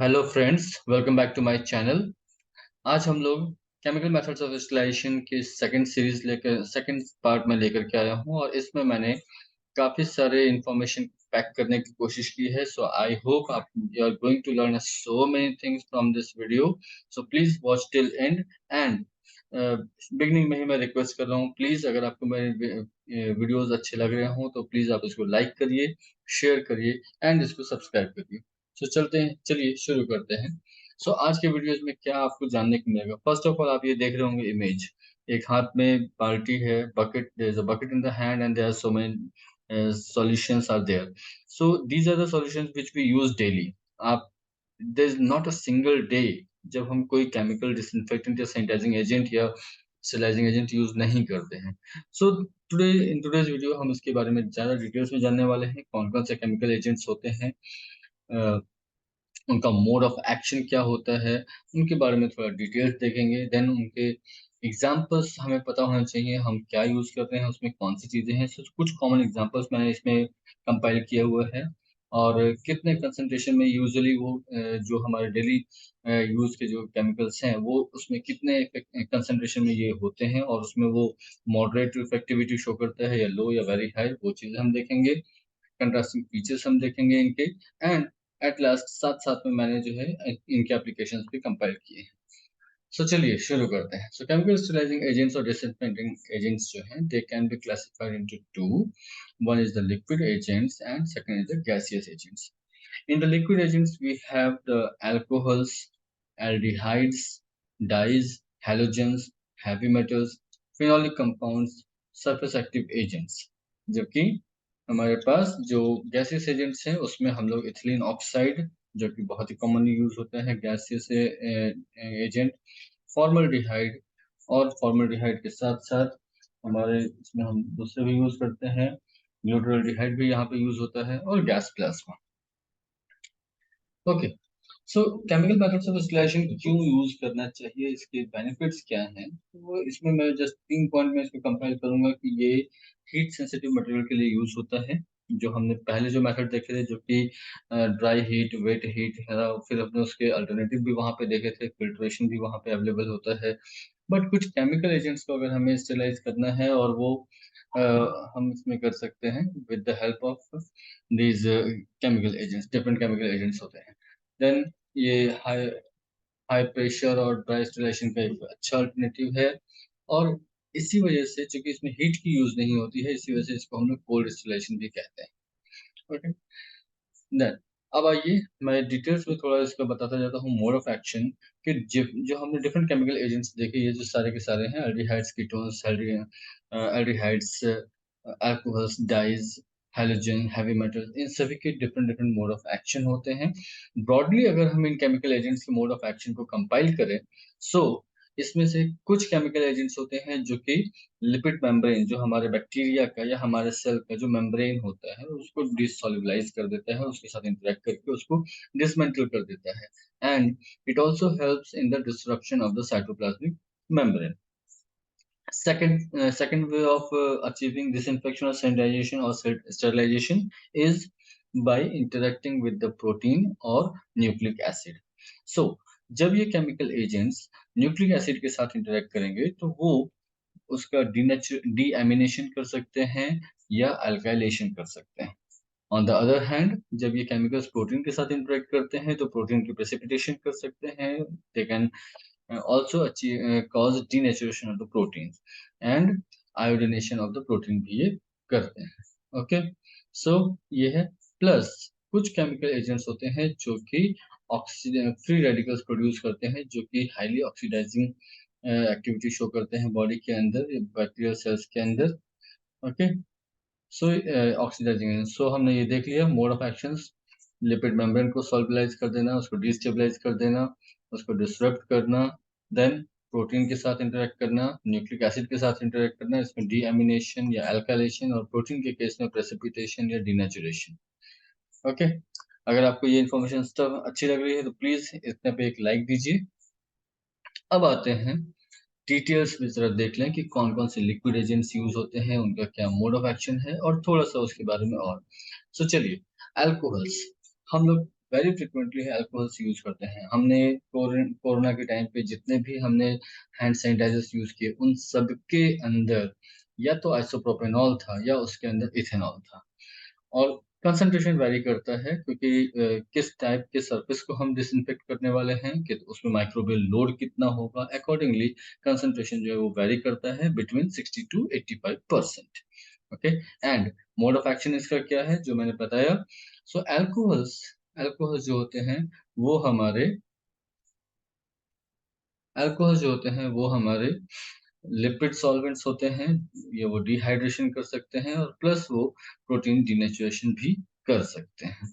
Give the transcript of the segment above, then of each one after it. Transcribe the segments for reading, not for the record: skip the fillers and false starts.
Hello friends, welcome back to my channel. आज हम लोग केमिकल मेथड्स ऑफ डिस्टिलेशन की सेकंड पार्ट में लेकर के आया हूँ और इसमें मैंने काफ़ी सारे इंफॉर्मेशन पैक करने की कोशिश की है। सो आई होप आप you are going to learn so many things from this video. So please watch till end end beginning में ही मैं रिक्वेस्ट कर रहा हूँ, प्लीज़ अगर आपको मेरे वीडियोज़ अच्छे लग रहे हों तो प्लीज़ आप इसको लाइक करिए, शेयर करिए एंड इसको सब्सक्राइब करिए। चलिए शुरू करते हैं। आज के वीडियोज़ में क्या आपको जानने को मिलेगा? फर्स्ट ऑफ ऑल आप ये देख रहे होंगे इमेज, एक हाथ में बाल्टी है, bucket, there is a bucket in the hand and there are so many solutions are there. So these are the solutions which we use daily. आप there is not a single day जब हम कोई chemical disinfectant या sanitising agent या sterilising agent use नहीं करते हैं। Today in today's video हम इसके बारे में ज़्यादा डिटेल्स में जानने वाले हैं, कौन कौन से केमिकल एजेंट्स होते हैं, उनका मोड ऑफ एक्शन क्या होता है, उनके बारे में थोड़ा डिटेल्स देखेंगे। देन उनके एग्जांपल्स हमें पता होना चाहिए, हम क्या यूज़ कर रहे हैं, उसमें कौन-सी चीज़ें हैं। कुछ कॉमन एग्जांपल्स मैंने इसमें कंपाइल किया हुआ है और कितने कंसंट्रेशन में यूजुअली वो जो हमारे डेली यूज़ के जो केमिकल्स हैं, वो उसमें कितने कंसंट्रेशन में ये होते हैं और उसमें वो मॉडरेट इफेक्टिविटी शो करता है या लो या वेरी हाई, वो चीज़ें हम देखेंगे। कंट्रास्टिंग फीचर्स हम देखेंगे इनके एंड एट लास्ट साथ-साथ में मैंने जो है इनके एप्लीकेशंस भी कंपाइल किए हैं। चलिए शुरू करते हैं। केमिकल स्टरलाइजिंग एजेंट्स और डिसइंफेक्टिंग एजेंट्स जो हैं, they can be classified into two. One is the liquid agents and second is the gaseous agents. In the liquid agents, we have the alcohols, aldehydes, dyes, halogens, heavy metals, phenolic compounds, surface active agents. जबकि हमारे पास जो gaseous agents हैं उसमें हम लोग ethylene oxide, जो कि बहुत ही कॉमनली यूज होता है गैसियस एजेंट, फॉर्मल्डिहाइड और फॉर्मल्डिहाइड के साथ साथ हमारे इसमें हम दूसरे भी यूज करते हैं, न्यूट्रल्डिहाइड भी यहाँ पे यूज होता है और gas plasma. Okay, chemical methods of distillation क्यों यूज करना चाहिए, इसके बेनिफिट्स क्या हैं? तो इसमें मैं जस्ट 3 पॉइंट में इसको कंपाइल करूंगा कि ये हीट सेंसिटिव मटेरियल के लिए यूज होता है। जो हमने पहले जो मेथड देखे थे, जो कि ड्राई हीट, वेट हीट है, फिर हमने उसके अल्टरनेटिव भी वहाँ पे देखे थे, फिल्ट्रेशन भी वहाँ पे अवेलेबल होता है। बट कुछ केमिकल एजेंट्स को अगर हमें स्टेलाइज करना है और वो हम इसमें कर सकते हैं with the help of these chemical agents, different chemical agents होते हैं। देन ये हाई हाई प्रेशर और ड्राई स्टेलाइजेशन का एक अच्छा अल्टरनेटिव है और इसी वजह से, चूंकि इसमें हीट की यूज नहीं होती है, इसी वजह से इसको हम लोग कोल्ड डिस्टिलेशन भी कहते हैं। ओके, देन अब आइए मैं डिटेल्स में थोड़ा इसका बताता जाता हूँ मोड ऑफ एक्शन कि जो हमने डिफरेंट केमिकल एजेंट्स देखे, ये जो सारे के सारे हैं aldehydes, ketones, aldehydes, alcohols, dyes, halogen, heavy metal, इन सभी के different different mode of action होते हैं। ब्रॉडली अगर हम इन केमिकल एजेंट्स के मोड ऑफ एक्शन को कंपाइल करें, सो इसमें से कुछ केमिकल एजेंट्स होते हैं जो कि लिपिड मेम्ब्रेन, जो हमारे बैक्टीरिया का या हमारे सेल का जो मेम्ब्रेन होता है उसको डिसोल्युबलाइज कर देता है, उसके साथ इंटरेक्ट करके उसको डिसमेंटल कर देता है and it also helps in the destruction of the cytoplasmic membrane. Second way of achieving disinfection or sanitization or sterilization is by interacting with the protein or nucleic acid. So, जब ये chemical agents nucleic acid के साथ interact करेंगे तो वो उसका deamination कर सकते हैं या अल्काइलेशन कर सकते हैं। ऑन द अदर हैंड, जब ये केमिकल्स प्रोटीन के साथ इंटरेक्ट करते हैं तो प्रोटीन की प्रेसिपिटेशन कर सकते हैं। They can also achieve cause denaturation of the proteins and iodination of the protein भी ये करते हैं। ओके, सो ये है। प्लस कुछ केमिकल एजेंट्स होते हैं जो कि ऑक्सीजन फ्री रेडिकल्स प्रोड्यूस करते हैं, जो कि हाईली ऑक्सीडाइजिंग एक्टिविटी शो करते हैं बॉडी के अंदर, बैक्टीरियल सेल्स के अंदर। ओके, ऑक्सीडाइजिंग, हमने ये देख लिया mode of actions. Lipid membrane को सॉल्युबलाइज कर देना, उसको डिस्टेबलाइज कर देना, उसको डिसरप्ट करना, देन प्रोटीन के साथ इंटरेक्ट करना, न्यूक्लिक एसिड के साथ इंटरेक्ट करना, इसमें डीएमिनेशन या अल्काइलेशन, और प्रोटीन के केस में प्रेसिपिटेशन या डिनेचुरेशन। ओके, अगर आपको ये इन्फॉर्मेशन सब अच्छी लग रही है तो प्लीज इतने पे एक लाइक दीजिए। अब आते हैं डिटेल्स में, जरा देख लें कि कौन कौन से लिक्विड एजेंट्स यूज होते हैं, उनका क्या मोड ऑफ एक्शन है और थोड़ा सा उसके बारे में और। चलिए, अल्कोहल्स हम लोग वेरी फ्रिक्वेंटली अल्कोहल्स यूज करते हैं। हमने कोरोना के टाइम पे जितने भी हमने हैंड सैनिटाइजर्स यूज किए उन सब के अंदर या तो आइसोप्रोपेनॉल था या उसके अंदर इथेनॉल था। और कंसंट्रेशन वैरी करता है क्योंकि किस टाइप के सरफेस को हम डिसइंफेक्ट करने वाले हैं कि उसमें माइक्रोबियल लोड कितना होगा, अकॉर्डिंगली कंसंट्रेशन जो है वो वैरी करता है between 60 to 85%। Okay, and mode of action इसका क्या है जो मैंने बताया। सो अल्कोहल्स जो होते हैं वो हमारे अल्कोहल जो होते हैं वो हमारे लिपिड सॉल्वेंट्स होते हैं। ये वो डिहाइड्रेशन कर सकते हैं और प्लस वो प्रोटीन डिनेचुरेशन भी कर सकते हैं।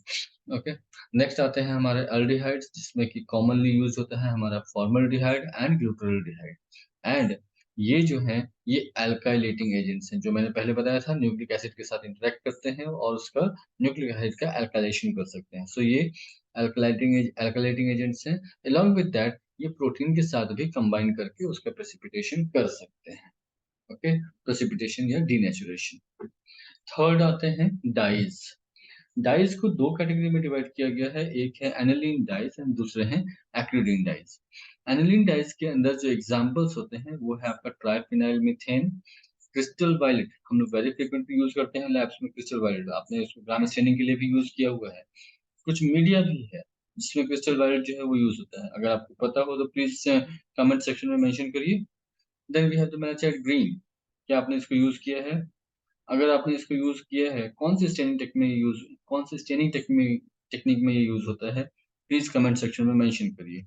ओके, नेक्स्ट आते हैं हमारे अल्डिहाइड्स जिसमें कि कॉमनली यूज होता है हमारा फॉर्मल्डिहाइड एंड ग्लूटाल्डिहाइड। एंड ये जो है ये अल्काइलेटिंग एजेंट्स हैं, जो मैंने पहले बताया था न्यूक्लिक एसिड के साथ इंटरेक्ट करते हैं और उसका न्यूक्लिक एसिड का अल्काइलेशन कर सकते हैं। सो ये अल्काइलेटिंग एजेंट्स हैं। अलॉन्ग विद दैट ये प्रोटीन के साथ भी कंबाइन करके उसका प्रेसिपिटेशन कर सकते हैं। ओके, प्रेसिपिटेशन या डीनेचुरेशन। थर्ड आते हैं डाइज। डाइज को दो कैटेगरी में डिवाइड किया गया है, एक है एनिलीन डाइज एंड दूसरे हैं एक्रिलीन डाइज। एनिलीन डाइज के अंदर जो एग्जांपल्स होते हैं वो है आपका ट्राइफिनाइल मीथेन, क्रिस्टल वायलेट। हम लोग वेरी फ्रिक्वेंटली यूज करते हैं लैब्स में क्रिस्टल वायलेट, आपने उसको ग्राम स्टेनिंग के लिए भी यूज किया हुआ है। कुछ मीडिया भी है जिसमें क्रिस्टल वायलेट जो है वो यूज होता है, अगर आपको पता हो तो प्लीज कमेंट सेक्शन में मेंशन करिए। Then we have the malachite green, क्या आपने इसको यूज किया है? अगर आपने इसको यूज किया है, कौन सी स्टेनिंग टेक्निक में ये यूज होता है, प्लीज कमेंट सेक्शन में मेंशन करिए।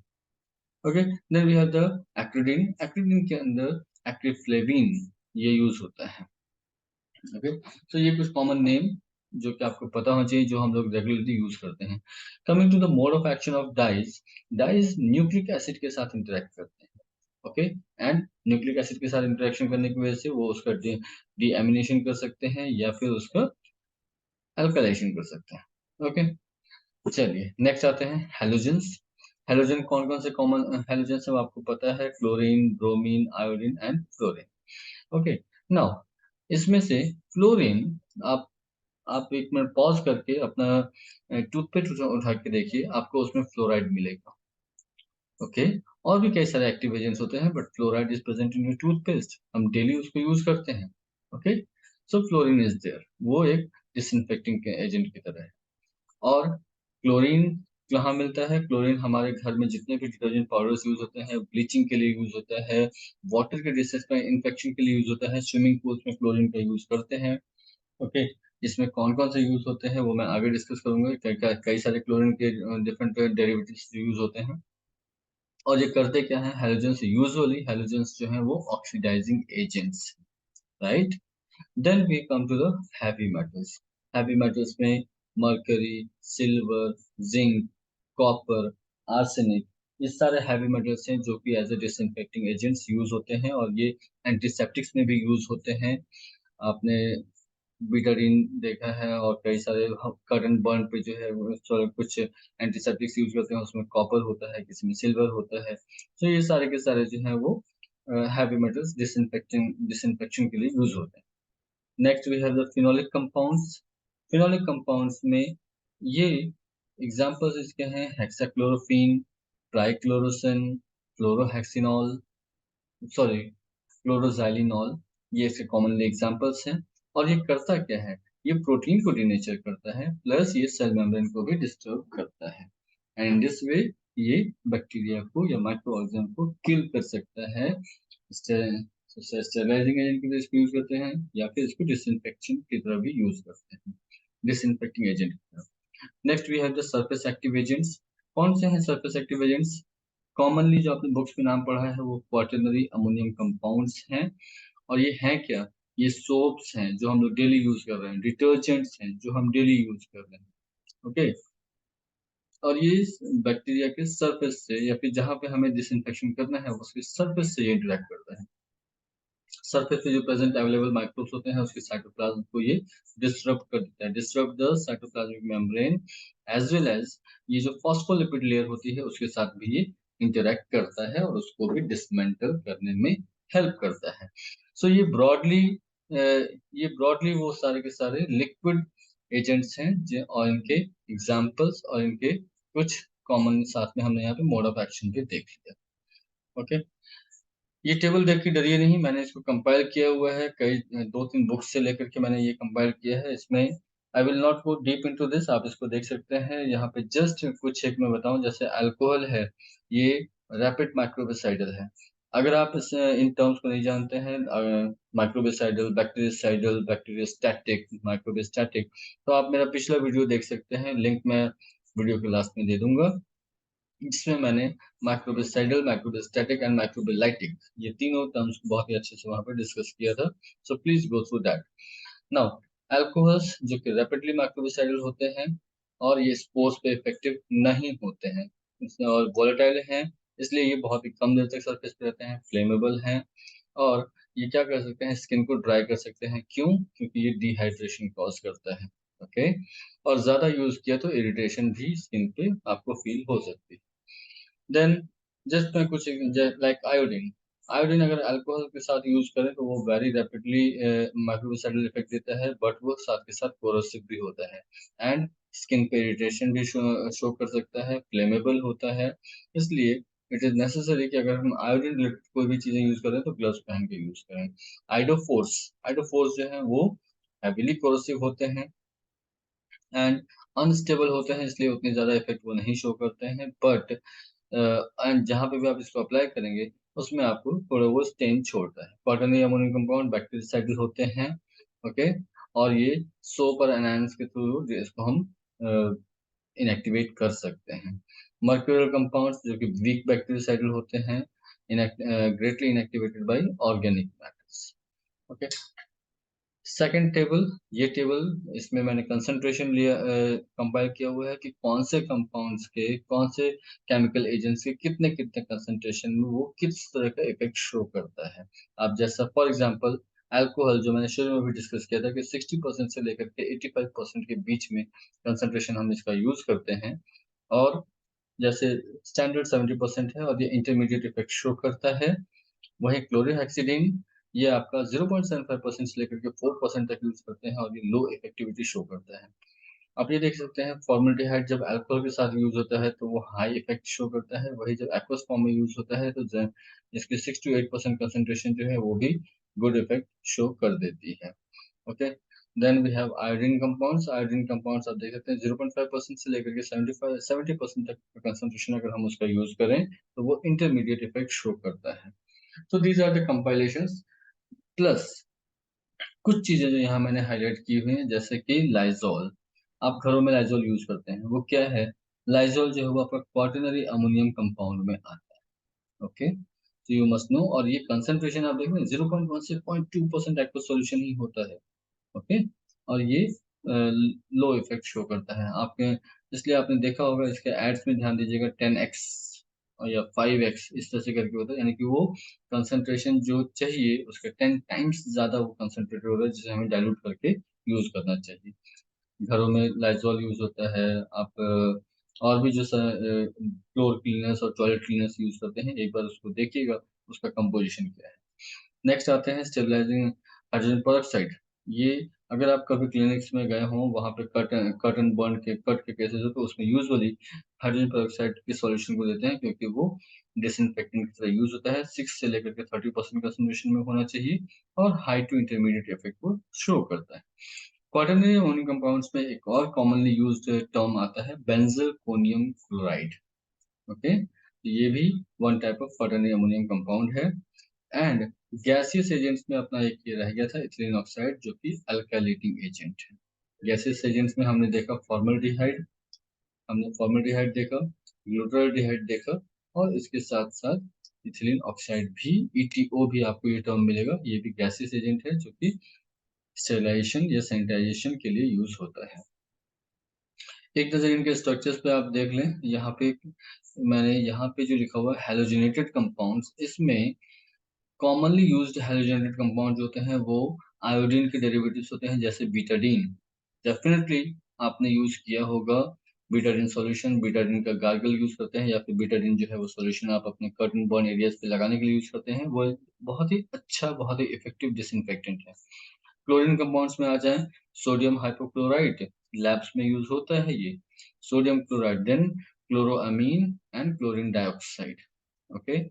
Okay, then we have the acridine. Acridine के अंदर एक्रिफ्लेविन ये यूज होता है। ओके, तो ये कुछ कॉमन नेम जो कि आपको पता होना चाहिए जो हम लोग रेगुलरली यूज करते हैं। Coming to the mode of action of dyes, dyes nucleic acid के साथ इंटरेक्ट करते हैं। ओके, एंड न्यूक्लिक एसिड के साथ इंटरेक्शन करने की वजह से वो उसका डीएमिनेशन कर सकते हैं या फिर उसका अल्कलाइजेशन कर सकते हैं। ओके, चलिए नेक्स्ट आते हैं हेलोजेंस। हेलोजन कौन कौन से कॉमन हेलोजेंस है आपको पता है, chlorine, bromine, iodine and fluorine. Okay, now इसमें से फ्लोरीन, आप आप एक मिनट पॉज करके अपना टूथपेस्ट उठा के देखिए, आपको उसमें फ्लोराइड मिलेगा। ओके, और भी कई सारे एक्टिव एजेंट्स होते हैं but fluoride is present in your toothpaste, हम डेली उसको यूज करते हैं। Okay, so fluorine is there, वो एक डिसइंफेक्टिंग एजेंट की तरह है। और क्लोरीन कहाँ मिलता है? क्लोरीन हमारे घर में जितने भी डिटर्जेंट पाउडर्स यूज होते हैं, ब्लीचिंग के लिए यूज होता है, वाटर के डिसइंफेक्शन के लिए यूज होता है, स्विमिंग पूल्स में क्लोरीन का यूज करते हैं। ओके, इसमें कौन कौन से यूज होते हैं वो मैं आगे डिस्कस करूंगा। कई सारे क्लोरीन के डिफरेंट डेरिवेटिव्स यूज होते हैं। और ये करते क्या है, हेलोजेंस, यूजुअली हेलोजेंस जो है वो oxidising agents, right. Then we come to the heavy metals. Heavy metals में mercury, silver, zinc, copper, arsenic, ये सारे हैवी मेटल्स हैं जो कि as a disinfecting agents use होते हैं और ये एंटीसेप्टिक्स में भी यूज होते हैं। आपने बीटाडीन देखा है और कई सारे करंट बर्न पे जो है वो कुछ एंटीसेप्टिक्स यूज करते हैं, उसमें कॉपर होता है, किसी में सिल्वर होता है। तो ये सारे के सारे जो है वो हैवी मेटल्स डिसइंफेक्शन के लिए यूज होते हैं। Next we have the phenolic compounds. Phenolic compounds में ये एग्जांपल्स इसके हैं हेक्साक्लोरोफीन, ट्राइक्लोरोसिन, फ्लोरोहेक्सिनॉल, सॉरी क्लोरोजाइलिनॉल, ये इसके कॉमनली एग्जांपल्स हैं। और ये करता क्या है, ये प्रोटीन को डीनेचर करता है प्लस ये सेल मेम्ब्रेन को भी डिस्टर्ब करता है। एंड दिस वे ये बैक्टीरिया को या माइक्रो ऑर्गेनिज्म को किल कर सकता है। स्टेरलाइजिंग एजेंट की तरह इसको यूज करते हैं या फिर इसको डिसइंफेक्शन की तरह भी यूज करते हैं, डिसइंफेक्टिंग एजेंट की तरह। Next we have the surface active agents. कौन से हैं सरफेस एक्टिव एजेंट्स? कॉमनली जो आपने बुक्स में नाम पढ़ा है वो क्वाटरनरी अमोनियम कंपाउंड्स हैं। और ये हैं क्या? ये सोप्स हैं जो हम लोग डेली यूज कर रहे हैं, डिटर्जेंट्स हैं जो हम डेली यूज कर रहे हैं। ओके, और ये बैक्टीरिया के सरफेस से या फिर जहाँ पे हमें डिसइंफेक्शन करना है उसके सरफेस से ये इंटरेक्ट करता है। सरफेस पे जो प्रेजेंट अवेलेबल माइक्रोब्स होते हैं उसके साइटोप्लाज्म को ये डिस्टर्ब कर देता है, disturb the cytoplasmic membrane, as well as ये जो फॉस्फोलिपिड लेयर होती है उसके साथ भी ये इंटरेक्ट करता है और उसको भी डिसमेंटल करने में हेल्प करता है। सो ये ब्रॉडली वो सारे के सारे लिक्विड एजेंट्स हैं जो और इनके एग्जांपल्स और इनके कुछ कॉमन साथ में हमने यहाँ पे मोड ऑफ एक्शन भी देख लिया। ओके, ये टेबल देख के डरिए नहीं, मैंने इसको कंपाइल किया हुआ है, कई 2-3 बुक्स से लेकर के मैंने ये कंपाइल किया है। इसमें I will not go deep into this, आप इसको देख सकते हैं। यहाँ पे जस्ट कुछ एक मैं बताऊँ, जैसे अल्कोहल है, ये रैपिड माइक्रोबिसाइडल है। अगर आप इन टर्म्स को नहीं जानते हैं, माइक्रोबिसाइडल, बैक्टीरियासाइडल, बैक्टीरियोस्टैटिक, माइक्रोबिस्टैटिक, तो आप मेरा पिछला वीडियो देख सकते हैं, लिंक मैं वीडियो के लास्ट में दे दूँगा। जिसमें मैंने माइक्रोबिसाइडल, माइक्रोबिस्टैटिक एंड माइक्रोबिलाइटिक, ये तीनों टर्म्स को बहुत ही अच्छे से वहाँ पे डिस्कस किया था। So please go through that. Now, alcohols जो कि रैपिडली माइक्रोबिसाइडल होते हैं और ये स्पोर्स पे इफेक्टिव नहीं होते हैं, और वोलेटाइल हैं, इसलिए ये बहुत ही कम देर तक सरफेस पे रहते हैं, फ्लेमेबल हैं, और ये क्या कर सकते हैं, स्किन को ड्राई कर सकते हैं। क्यों? क्योंकि ये डिहाइड्रेशन कॉज करता है। ओके, और ज्यादा यूज किया तो इरिटेशन भी स्किन पे आपको फील हो सकती है। देन जस्ट मैं कुछ लाइक आयोडीन, आयोडीन अगर अल्कोहल के साथ यूज करें तो वो वेरी रैपिडली माइक्रोबिसाइडल इफेक्ट देता है, बट वो साथ के साथ कोरोसिव भी होता है, एंड स्किन पे इरिटेशन भी शो कर सकता है, फ्लेमेबल होता है। इसलिए इट इज नेसेसरी कि अगर हम आयोडीन रिलेटेड कोई भी चीजें यूज करें तो ग्लव्स पहन के यूज करें। आइडोफोर्स, आइडोफोर्स जो है वो हैवीली कोरोसिव होते हैं एंड अनस्टेबल होते हैं, इसलिए उतनी ज्यादा इफेक्ट वो नहीं शो करते हैं, बट एंड जहाँ पे भी आप इसको अप्लाई करेंगे उसमें आपको थोड़ा वो स्टेन छोड़ता है। क्वाटरनरी अमोनियम कंपाउंड बैक्टीरियासाइडल होते हैं। ओके, और ये सोप और एनायंस के थ्रू इसको हम इनएक्टिवेट कर सकते हैं। मर्क्यूरियल कंपाउंड्स जो कि वीक बैक्टीरियासाइडल होते हैं, greatly inactivated by organic matters. Okay, second table, ये टेबल इसमें मैंने कंसंट्रेशन लिया, कंपाइल किया हुआ है कि कौन से कंपाउंड्स के, कौन से केमिकल एजेंट्स के कितने कितने कंसंट्रेशन में वो किस तरह का इफेक्ट शो करता है। आप जैसा फॉर एग्जांपल अल्कोहल, जो मैंने शुरू में भी डिस्कस किया था कि 60% से लेकर के 85% के बीच में कंसंट्रेशन हम इसका यूज करते हैं, और जैसे स्टैंडर्ड 70% है और ये इंटरमीडिएट इफेक्ट शो करता है। वहीं क्लोरोहेक्सिडिन, ये आपका 0.75% से लेकर के 4% तक यूज करते हैं और ये लो इफेक्टिविटी शो करता है। आप ये देख सकते हैं फॉर्मल्डिहाइड जब अल्कोहल के साथ यूज होता है तो वो हाई इफेक्ट शो करता है, वही जब एक्वस फॉर्म में यूज होता है तो इसकी 6 to 8% कंसंट्रेशन जो है वो भी गुड इफेक्ट शो कर देती है। Okay, then we have iodine compounds. Iodine compounds आप देख सकते हैं 0.5% से लेकर के 70% तक का कंसंट्रेशन अगर हम उसका यूज करें तो वो इंटरमीडिएट इफेक्ट शो करता है। तो these are the compilations, plus कुछ चीजें जो यहाँ मैंने हाईलाइट की हुई हैं, जैसे कि लाइजोल। आप घरों में लाइजोल यूज करते हैं, वो क्या है? लाइजोल जो है वो आपका क्वाटरनरी अमोनियम कंपाउंड में आता है। ओके, तो यू मस्ट नो, और ये कंसंट्रेशन आप देखें 0.1 से 0.2% एक्वस सॉल्यूशन ही होता है। ओके, और ये लो इफेक्ट शो करता है आपके, इसलिए आपने देखा होगा इसके एड्स में ध्यान दीजिएगा 10x और या 5x इस तरह से करके होता है, यानी कि वो कंसंट्रेशन जो चाहिए उसके 10 टाइम्स ज्यादा वो कंसंट्रेटेड हो रहा है, जिसे हमें डाइल्यूट करके यूज करना चाहिए। घरों में लाइजॉल यूज होता है। आप और भी जो फ्लोर क्लीनर्स और टॉयलेट क्लीनर्स यूज करते हैं, एक बार उसको देखिएगा उसका कंपोजिशन क्या है। नेक्स्ट आते हैं स्टेबलाइजिंग हाइड्रोजन पेरोक्साइड। ये अगर आप कभी क्लिनिक्स में गए हों, वहाँ पे कट एंड बर्न के कट के केसेस हो तो उसमें यूजुअली हाइड्रोजन पेरोक्साइड के सॉल्यूशन को देते हैं, क्योंकि वो डिसइंफेक्टेंट की तरह यूज होता है। 6 से लेकर के 30% कंसंट्रेशन में होना चाहिए और हाई टू इंटरमीडिएट इफेक्ट को शो करता है। क्वाटरनरी अमोनियम कंपाउंड्स में एक और कॉमनली यूज्ड टर्म आता है बेंजोकोनियम क्लोराइड। ओके, ये भी one type of quaternary ammonium compound है। एंड गैसियस एजेंट्स में अपना एक ये रह गया था इथिलीन ऑक्साइड, जो कि अल्काइलेटिंग एजेंट है। गैसियस एजेंट्स में हमने देखा फॉर्मल्डिहाइड, हमने फॉर्मल्डिहाइड देखा, ग्लूटाल्डिहाइड देखा, और इसके साथ साथ इथिलीन ऑक्साइड भी, ईटीओ भी आपको ये टर्म मिलेगा, ये भी गैसियस एजेंट है जो कि स्टेरिलाइजेशन या सैनिटाइजेशन के लिए यूज होता है। एक नजर इनके स्ट्रक्चर्स पे आप देख लें, यहाँ पे मैंने यहाँ पे जो लिखा हुआ है हेलोजेनेटेड कंपाउंड्स, इसमें कॉमनली यूज्ड हेलोजेनेटेड कंपाउंड जो होते हैं वो आयोडीन के डेरिवेटिव्स होते हैं, जैसे बीटाडीन। डेफिनेटली आपने यूज किया होगा बीटाडीन सॉल्यूशन, बीटाडीन का गार्गल यूज करते हैं, या फिर बीटाडीन जो है वो सॉल्यूशन आप अपने कट एंड बर्न एरियाज पे लगाने के लिए यूज करते हैं। वो एक बहुत ही अच्छा, बहुत ही इफेक्टिव डिसइंफेक्टेंट है। क्लोरीन कंपाउंड्स में आ जाए, सोडियम हाइपोक्लोराइट, लैब्स में यूज होता है ये sodium chloride. Then chloroamine and chlorine dioxide. Okay,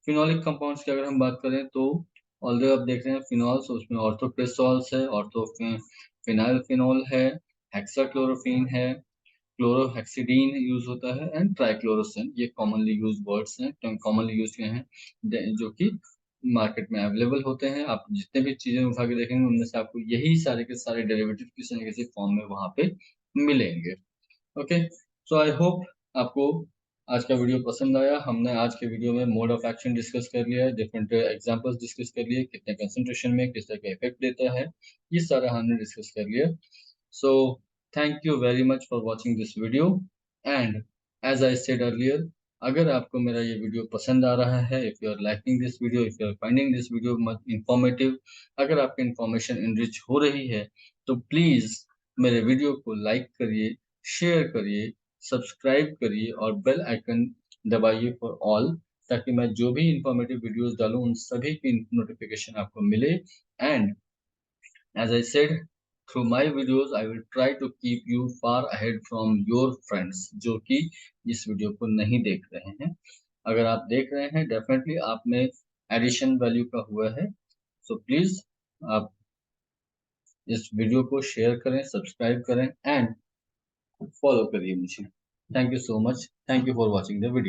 phenolic compounds की अगर हम बात करें तो ऑल्दो आप देख रहे हैं फिनॉल्स, उसमें ऑर्थोक्रेसॉल्स है, फिनाइलफिनॉल है, हेक्साक्लोरोफीन है, क्लोरोहेक्सिडीन यूज होता है एंड ट्राइक्लोरोसिन। ये कॉमनली यूज वर्ड्स हैं, कॉमनली यूज किए हैं, जो कि मार्केट में अवेलेबल होते हैं। आप जितने भी चीजें उठा के देखेंगे उनमें से आपको यही सारे के सारे डेरिवेटिव किसी न किसी फॉर्म में वहां पे मिलेंगे। ओके, सो आई होप आपको आज का वीडियो पसंद आया। हमने आज के वीडियो में मोड ऑफ एक्शन डिस्कस कर लिया है, डिफरेंट एग्जांपल्स डिस्कस कर लिए, कितने कंसंट्रेशन में किस तरह का इफेक्ट देता है, ये सारा हमने डिस्कस कर लिया। सो thank you very much for watching this video, and as I said earlier, अगर आपको मेरा ये वीडियो पसंद आ रहा है, if you are liking this video, if you are finding this video informative, अगर आपकी इंफॉर्मेशन इनरिच हो रही है तो प्लीज मेरे वीडियो को लाइक करिए, शेयर करिए, सब्सक्राइब करिए और बेल आइकन दबाइए फॉर ऑल, ताकि मैं जो भी इंफॉर्मेटिव वीडियोस डालूं उन सभी की नोटिफिकेशन आपको मिले। And as I said, through my videos, I will try to keep you far ahead from your friends जो कि इस वीडियो को नहीं देख रहे हैं। अगर आप देख रहे हैं, डेफिनेटली आप में एडिशन वैल्यू का हुआ है। सो प्लीज आप इस वीडियो को शेयर करें, सब्सक्राइब करें एंड फॉलो करिए मुझे। Thank you so much, thank you for watching the video.